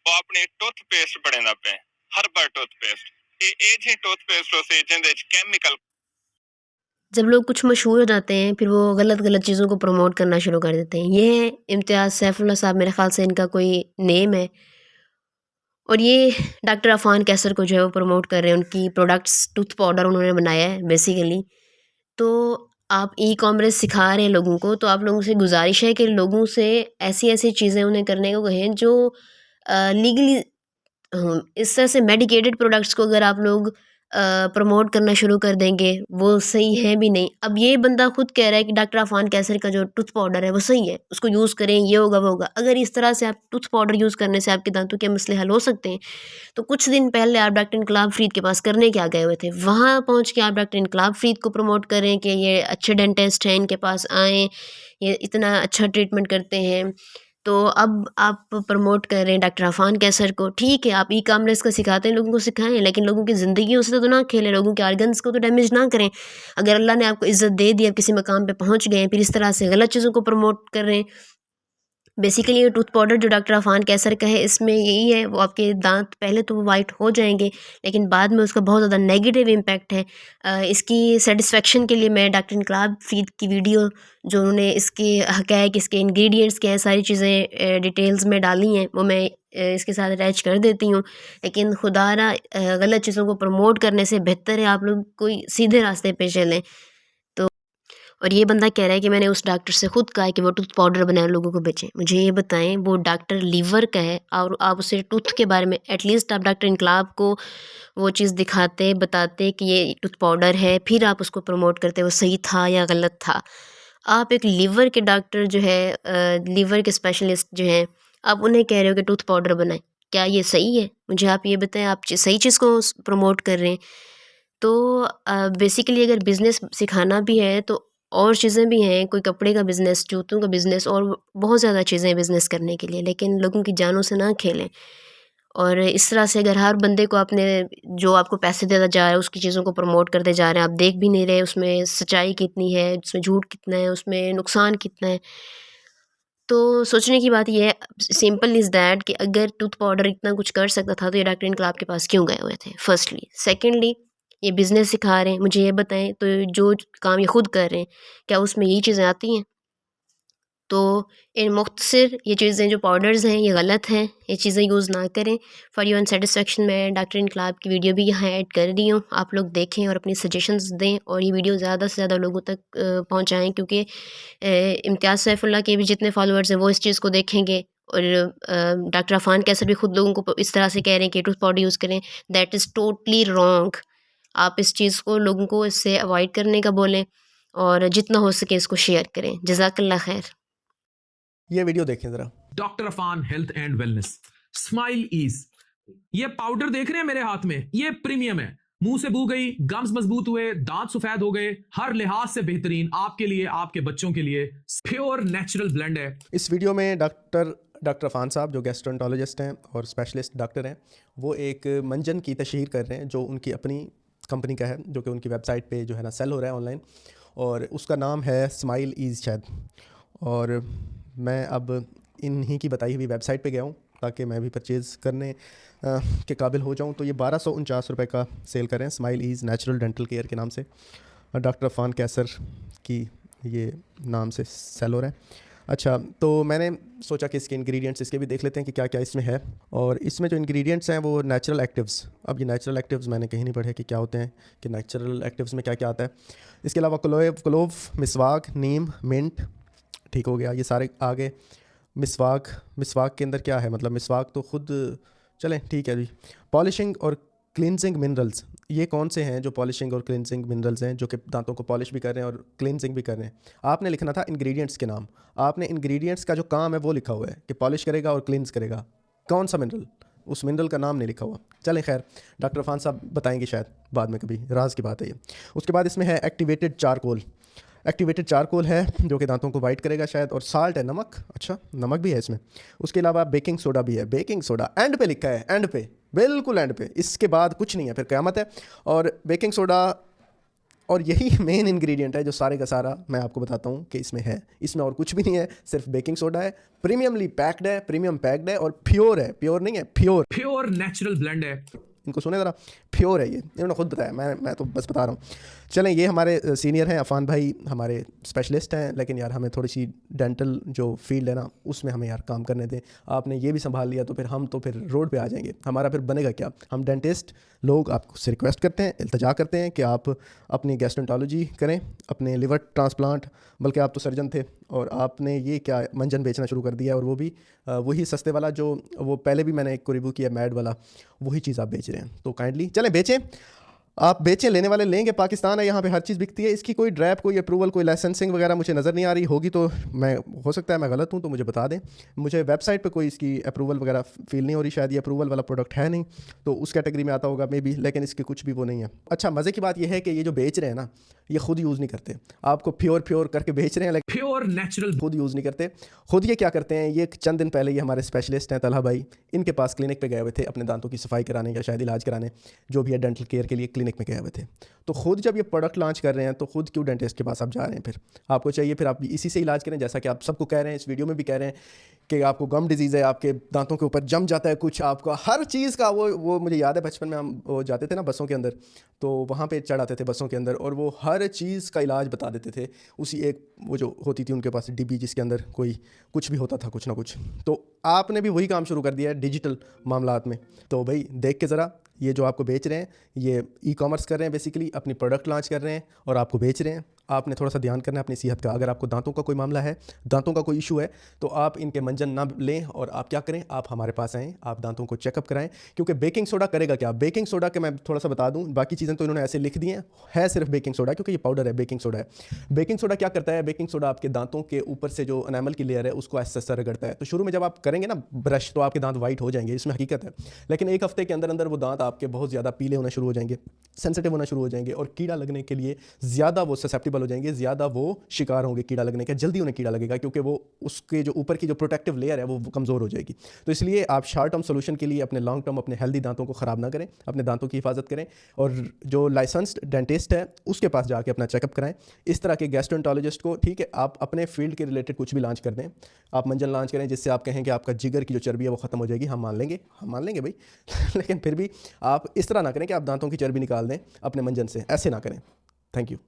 ਉਹ ਆਪਣੇ ਟੂਥਪੇਸਟ ਬਣਾਉਂਦਾ ਪਿਆ ਹਰਬਲ ਟੂਥਪੇਸਟ ਇਹ ਜੀ ਟੂਥਪੇਸਟ ਉਸੇ ਜਿਹਦੇ ਵਿੱਚ ਕੈਮੀਕਲ। जब लोग कुछ मशहूर हो जाते हैं फिर वो गलत गलत चीज़ों को प्रमोट करना शुरू कर देते हैं। ये है इम्तियाज़ सैफुल्लाह साहब, मेरे ख़्याल से इनका कोई नेम है, और ये डॉक्टर अफ़ान कैसर को जो है वो प्रमोट कर रहे हैं। उनकी प्रोडक्ट्स टूथ पाउडर उन्होंने बनाया है बेसिकली। तो आप ई-कॉमर्स सिखा रहे हैं लोगों को, तो आप लोगों से गुज़ारिश है कि लोगों से ऐसी-ऐसी चीज़ें उन्हें करने को कहें जो लीगली इस तरह से मेडिकेटेड प्रोडक्ट्स को अगर आप लोग प्रमोट करना शुरू कर देंगे, वो सही है भी नहीं। अब ये बंदा खुद कह रहा है कि डॉक्टर अफ़ान कैसर का जो टूथ पाउडर है वो सही है, उसको यूज़ करें, ये होगा वो होगा। अगर इस तरह से आप टूथ पाउडर यूज़ करने से आपके दांतों के मसले हल हो सकते हैं, तो कुछ दिन पहले आप डॉक्टर इनकलाब फ़रीद के पास करने क्या गए हुए थे? वहाँ पहुँच के आप डॉक्टर इनकलाब फ़रीद को प्रमोट करें कि ये अच्छे डेंटिस्ट हैं, इनके पास आएँ, ये इतना अच्छा ट्रीटमेंट करते हैं। तो अब आप प्रमोट कर रहे हैं डॉक्टर अफ़ान कैसर को। ठीक है, आप ई-कॉमर्स का सिखाते हैं, लोगों को सिखाएँ, लेकिन लोगों की ज़िंदगियों से तो ना खेलें, लोगों के ऑर्गन्स को तो डैमेज ना करें। अगर अल्लाह ने आपको इज़्ज़त दे दी, आप किसी मकाम पे पहुँच गए हैं, फिर इस तरह से गलत चीज़ों को प्रमोट कर रहे हैं। बेसिकली ये टूथ पाउडर जो डॉक्टर अफ़ान कैसर का है, इसमें यही है, वो आपके दांत पहले तो वो वाइट हो जाएंगे, लेकिन बाद में उसका बहुत ज़्यादा नेगेटिव इम्पैक्ट है। इसकी सेटिस्फेक्शन के लिए मैं डॉक्टर इनकलाब फ़रीद की वीडियो जो उन्होंने इसके हक़ाइक़, इसके इंग्रेडिएंट्स क्या हैं, सारी चीज़ें डिटेल्स में डाली हैं, वो मैं इसके साथ अटैच कर देती हूँ। लेकिन खुदारा गलत चीज़ों को प्रमोट करने से बेहतर है आप लोग कोई सीधे रास्ते पे चलें। तो और ये बंदा कह रहा है कि मैंने उस डॉक्टर से खुद कहा है कि वो टूथ पाउडर बनाए लोगों को बेचें। मुझे ये बताएं, वो डॉक्टर लीवर का है और आप उसे टूथ के बारे में एटलीस्ट आप डॉक्टर इनकलाब को वो चीज़ दिखाते, बताते कि ये टूथ पाउडर है, फिर आप उसको प्रमोट करते वो सही था या गलत था। आप एक लीवर के डॉक्टर जो है लीवर के स्पेशलिस्ट जो हैं, आप उन्हें कह रहे हो कि टूथ पाउडर बनाएं। क्या ये सही है? मुझे आप ये बताएं, आप सही चीज़ को प्रमोट कर रहे हैं। तो बेसिकली अगर बिज़नेस सिखाना भी है तो और चीज़ें भी हैं, कोई कपड़े का बिज़नेस, जूतों का बिज़नेस और बहुत ज़्यादा चीज़ें हैं बिज़नेस करने के लिए, लेकिन लोगों की जानों से ना खेलें। और इस तरह से अगर हर बंदे को आपने जो आपको पैसे देता जा रहा है उसकी चीज़ों को प्रमोट करते जा रहे हैं, आप देख भी नहीं रहे उसमें सच्चाई कितनी है, उसमें झूठ कितना है, उसमें नुकसान कितना है। तो सोचने की बात ये है, सिंपल इज़ दैट कि अगर टूथ पाउडर इतना कुछ कर सकता था तो ये डॉक्टर इनकलाब के पास क्यों गए हुए थे फर्स्टली। सेकंडली, ये बिज़नेस सिखा रहे हैं, मुझे ये बताएं तो जो काम ये खुद कर रहे हैं क्या उसमें यही चीज़ें आती हैं? तो इन मुख्तसर ये चीज़ें जो पाउडर्स हैं ये गलत हैं, ये चीज़ें यूज़ ना करें। फॉर योर सेटिस्फेक्शन मैं डॉक्टर इनकलाब की वीडियो भी यहाँ ऐड कर रही हूँ, आप लोग देखें और अपनी सजेशंस दें और ये वीडियो ज़्यादा से ज़्यादा लोगों तक पहुँचाएँ, क्योंकि इम्तियाज़ सैफुल्लाह के भी जितने फॉलोअर्स हैं वो इस चीज़ को देखेंगे। और डॉक्टर अफ़ान कैसर भी खुद लोगों को इस तरह से कह रहे हैं कि टूथ पाउडर यूज़ करें, दैट इज़ टोटली रॉन्ग। आप इस चीज़ को लोगों को इससे अवॉइड करने का बोलें और जितना हो सके इसको शेयर करें। जज़ाकल्लाह खैर। ये वीडियो देखें ज़रा। Doctor Afan health and wellness smile ease, ये पाउडर देख रहे हैं मेरे हाथ में, ये प्रीमियम है। मुंह से बू गई, गम्स मजबूत हुए, दांत सफेद हो गए, हर लिहाज से बेहतरीन आपके लिए, आपके बच्चों के लिए प्योर नेचुरल ब्लेंड है। इस वीडियो में डॉक्टर अफ़ान साहब जो गैस्ट्रोएंटरोलॉजिस्ट हैं और स्पेशलिस्ट डॉक्टर हैं, वो एक मंजन की तशहीर कर रहे हैं जो उनकी अपनी कंपनी का है, जो कि उनकी वेबसाइट पे जो है ना सेल हो रहा है ऑनलाइन, और उसका नाम है स्माइल ईज़ शायद। और मैं अब इन्हीं की बताई हुई वेबसाइट पे गया हूँ ताकि मैं भी परचेज़ करने के काबिल हो जाऊँ। तो ये 1249 रुपये का सेल कर रहे हैं, smile ease natural dental care के नाम से, डॉक्टर अफ़ान कैसर की ये नाम से सेल हो रहा है। अच्छा, तो मैंने सोचा कि इसके इंग्रेडिएंट्स इसके भी देख लेते हैं कि क्या क्या इसमें है। और इसमें जो इंग्रेडिएंट्स हैं वो नेचुरल एक्टिव्स, अब ये नेचुरल एक्टिव्स मैंने कहीं नहीं पढ़े कि क्या होते हैं, कि नेचुरल एक्टिव्स में क्या क्या आता है। इसके अलावा क्लोव, मिसवाक, नीम, मिंट, ठीक हो गया, ये सारे आगे। मिसवाक के अंदर क्या है, मतलब मिसवाक तो खुद चलें ठीक है जी। पॉलिशिंग और क्लिनजिंग मिनरल्स, ये कौन से हैं जो पॉलिशिंग और क्लिनजिंग मिनरल्स हैं जो कि दांतों को पॉलिश भी कर रहे हैं और क्लिनजिंग भी कर रहे हैं। आपने लिखना था इंग्रेडिएंट्स के नाम, आपने इंग्रेडिएंट्स का जो काम है वो लिखा हुआ है कि पॉलिश करेगा और क्लिनज करेगा, कौन सा मिनरल, उस मिनरल का नाम नहीं लिखा हुआ। चलें खैर, डॉक्टर अफ़ान साहब बताएंगे शायद बाद में कभी, राज की बात है ये। उसके बाद इसमें है एक्टिवेटेड चारकोल है जो कि दांतों को वाइट करेगा शायद, और साल्ट है, नमक, अच्छा नमक भी है इसमें। उसके अलावा बेकिंग सोडा भी है, बेकिंग सोडा एंड पे लिखा है, एंड पे, बिल्कुल एंड पे, इसके बाद कुछ नहीं है, फिर क़यामत है। और बेकिंग सोडा और यही मेन इंग्रेडिएंट है जो सारे का सारा मैं आपको बताता हूँ कि इसमें है। इसमें और कुछ भी नहीं है, सिर्फ बेकिंग सोडा है, प्रीमियमली पैक्ड है, प्रीमियम पैक्ड है और प्योर है, प्योर नहीं है, प्योर नेचुरल ब्लेंड है। इनको सुने ज़रा, प्योर है ये, इन्होंने खुद बताया, मैं तो बस बता रहा हूँ। चलें, ये हमारे सीनियर हैं, अफ़ान भाई हमारे स्पेशलिस्ट हैं, लेकिन यार हमें थोड़ी सी डेंटल जो फील्ड है ना उसमें हमें यार काम करने दें। आपने ये भी संभाल लिया तो फिर हम तो फिर रोड पे आ जाएंगे, हमारा फिर बनेगा क्या। हम डेंटिस्ट लोग आपसे रिक्वेस्ट करते हैं, इल्तजा करते हैं कि आप अपनी गैस्ट्रोएंटरोलॉजी करें, अपने लिवर ट्रांसप्लांट, बल्कि आप तो सर्जन थे और आपने ये क्या मंजन बेचना शुरू कर दिया, और वो भी वही सस्ते वाला जो वो पहले भी मैंने एक को रिव्यू किया मैड वाला, वही चीज़ आप बेच रहे हैं। तो काइंडली चलें बेचें, आप बेचें, लेने वाले लेंगे। पाकिस्तान है, यहाँ पे हर चीज़ बिकती है। इसकी कोई ड्रैप, कोई अप्रूवल, कोई लाइसेंसिंग वगैरह मुझे नज़र नहीं आ रही, होगी तो मैं, हो सकता है मैं गलत हूँ तो मुझे बता दें। मुझे वेबसाइट पे कोई इसकी अप्रूवल वगैरह फील नहीं हो रही, शायद ये अप्रूवल वाला प्रोडक्ट है नहीं, तो उस कैटेगरी में आता होगा मे बी, लेकिन इसकी कुछ भी वो नहीं है। अच्छा, मज़े की बात यह है कि ये जो बेच रहे हैं ना, ये खुद यूज़ नहीं करते, आपको प्योर करके बेच रहे हैं, लेकिन प्योर नेचुरल खुद यूज़ नहीं करते। खुद ये क्या करते हैं, ये चंद दिन पहले ये हमारे स्पेशलिस्ट हैं तलहा भाई, इनके पास क्लिनिक पे गए हुए थे अपने दांतों की सफाई कराने या शायद इलाज कराने, जो भी है डेंटल केयर के लिए क्लिनिक में गए हुए थे। तो खुद जब ये प्रोडक्ट लॉन्च कर रहे हैं तो खुद क्यों डेंटिस्ट के पास आप जा रहे हैं? फिर आपको चाहिए फिर आप इसी से इलाज करें, जैसा कि आप सबको कह रहे हैं, इस वीडियो में भी कह रहे हैं कि आपको गम डिजीज़ है, आपके दांतों के ऊपर जम जाता है कुछ, आपका हर चीज़ का वो मुझे याद है बचपन में हम वो जाते थे ना बसों के अंदर, तो वहाँ पे चढ़ाते थे बसों के अंदर और वो हर चीज़ का इलाज बता देते थे। उसी एक वो जो होती थी उनके पास डिब्बी, जिसके अंदर कोई कुछ भी होता था, कुछ ना कुछ। तो आपने भी वही काम शुरू कर दिया है डिजिटल मामलात में। तो भाई देख के ज़रा, ये जो आपको बेच रहे हैं, ये ई-कॉमर्स कर रहे हैं, बेसिकली अपनी प्रोडक्ट लॉन्च कर रहे हैं और आपको बेच रहे हैं। आपने थोड़ा सा ध्यान करना है अपनी सेहत का। अगर आपको दांतों का कोई मामला है, दांतों का कोई इशू है, तो आप इनके मंजन ना लें और आप क्या करें, आप हमारे पास आएँ, आप दांतों को चेकअप कराएं। क्योंकि बेकिंग सोडा करेगा क्या, बेकिंग सोडा के मैं थोड़ा सा बता दूं, बाकी चीज़ें तो इन्होंने ऐसे लिख दी हैं, है सिर्फ बेकिंग सोडा, क्योंकि ये पाउडर है, बेकिंग सोडा है। बेकिंग सोडा क्या करता है, बेकिंग सोडा आपके दांतों के ऊपर से जो एनामल की लेयर है उसको ऐसा रगड़ता है। तो शुरू में जब आप करेंगे ना ब्रश, तो आपके दांत वाइट हो जाएंगे, इसमें हकीकत है। लेकिन एक हफ्ते के अंदर अंदर वो दांत आपके बहुत ज़्यादा पीले होना शुरू हो जाएंगे, सेंसिटिव होना शुरू हो जाएंगे और कीड़ा लगने के लिए ज़्यादा वो ससेप्टिबल हो जाएंगे, ज़्यादा वो शिकार होंगे कीड़ा लगने का, जल्दी उन्हें कीड़ा लगेगा, क्योंकि वो उसके जो ऊपर की जो प्रोटेक्टिव लेयर है वो कमज़ोर हो जाएगी। तो इसलिए आप शॉर्ट टर्म सोल्यूशन के लिए अपने लॉन्ग टर्म अपने हेल्दी दांतों को ख़राब ना करें, अपने दांतों की हिफाजत करें और जो लाइसेंस्ड डेंटिस्ट है उसके पास जाके अपना चेकअप कराएं। इस तरह के गैस्ट्रोएंटरोलॉजिस्ट को, ठीक है, आप अपने फील्ड के रिलेटेड कुछ भी लॉन्च कर दें, आप मंजन लॉन्च करें जिससे आप कहें कि आपका जिगर की जो चर्बी है वो ख़त्म हो जाएगी, हम मान लेंगे भाई लेकिन फिर भी आप इस तरह ना करें कि आप दांतों की चर्बी निकाल दें अपने मंजन से, ऐसे ना करें। Thank you.